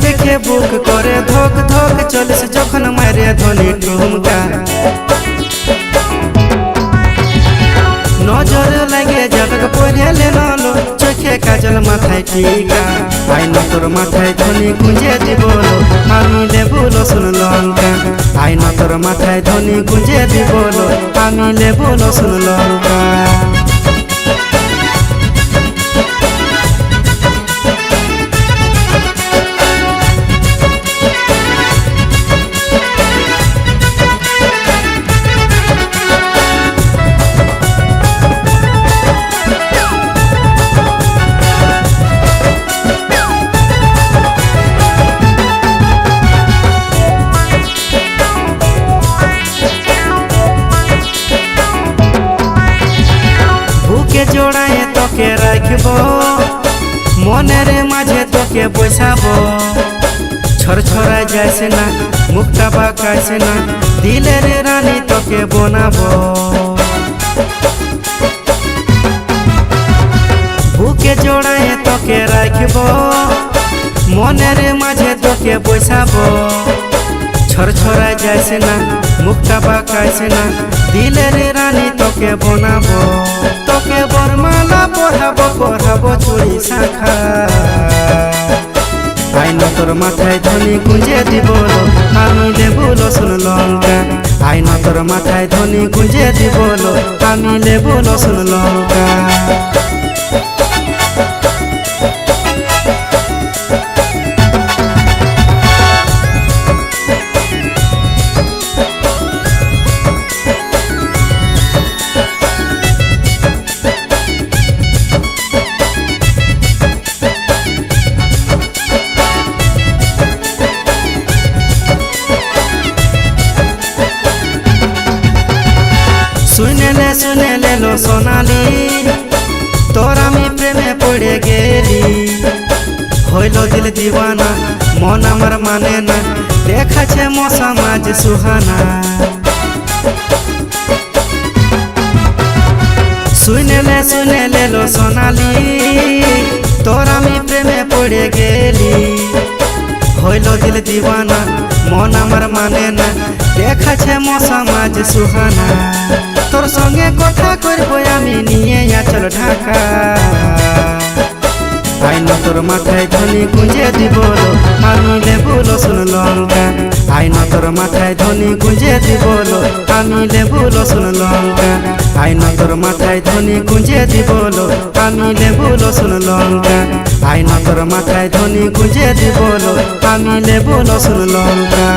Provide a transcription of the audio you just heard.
দেখে বুক করে ধক ধক চলিস যখন মারে ধ্বনি ঠুমকা নজর লাগে জটক পড়েলে নলো চোখে কাজল মাথায় টিকা আইন তোর মাথায় ধ্বনি গুঁজে দিবলো আমি লেবু রসুন লঙ্কা আইন তোর মাথায় ধ্বনি গুঁজে দিবলো আমি লেবু রসুন লঙ্কা জোড়ায় তোকে রাখবো মনের মাঝে তোকে বসাবো ছড়ছড়া যাইছে না মুখটা বাঁকাইছে না দিলের রানী তোকে বানাবো বুকে জোড়ায় তোকে রাখবো মনের মাঝে তোকে বসাবো ছড়ছড়া যাইছে না মুখটা বাঁকাইছে না দিলের রানী তোকে বানাবো তোকে বরমালা পড়াবো পড়াবো চুড়ি শাখা আইন তোর মাথায় ধ্বনি গুঁজে দিব আমি লেবু রসুন লঙ্কা আইন তোর মাথায় ধ্বনি গুঁজে দিব আমি লেবু রসুন লঙ্কা শুনেলে লো সোনালি তোর আমি প্রেমে পড়ে গেলি হইল দিল দিওয়ানা মন আমার মানে না দেখাছে মশা মাঝ সুহানা শুনেলে লো সোনালি তোর আমি প্রেমে পড়ে গেলি হইল দিল দিওয়ানা মন আমার মানে না দেখাছে মশা মাঝ সুহানা তোর সঙ্গে কথা করবো আমি নিয়ে আচল ঢাকা আইন তোর মাথায় ধ্বনি গুঁজে দিব আমি লেবু রসুন লঙ্কা আইন তোর মাথায় ধ্বনি গুঁজে দিব আমি লেবু রসুন লঙ্কা আইন তোর মাথায় ধ্বনি গুঁজে দিব আমি লেবু রসুন লঙ্কা আইন তোর মাথায় ধ্বনি গুঁজে দিব আমি লেবু রসুন লঙ্কা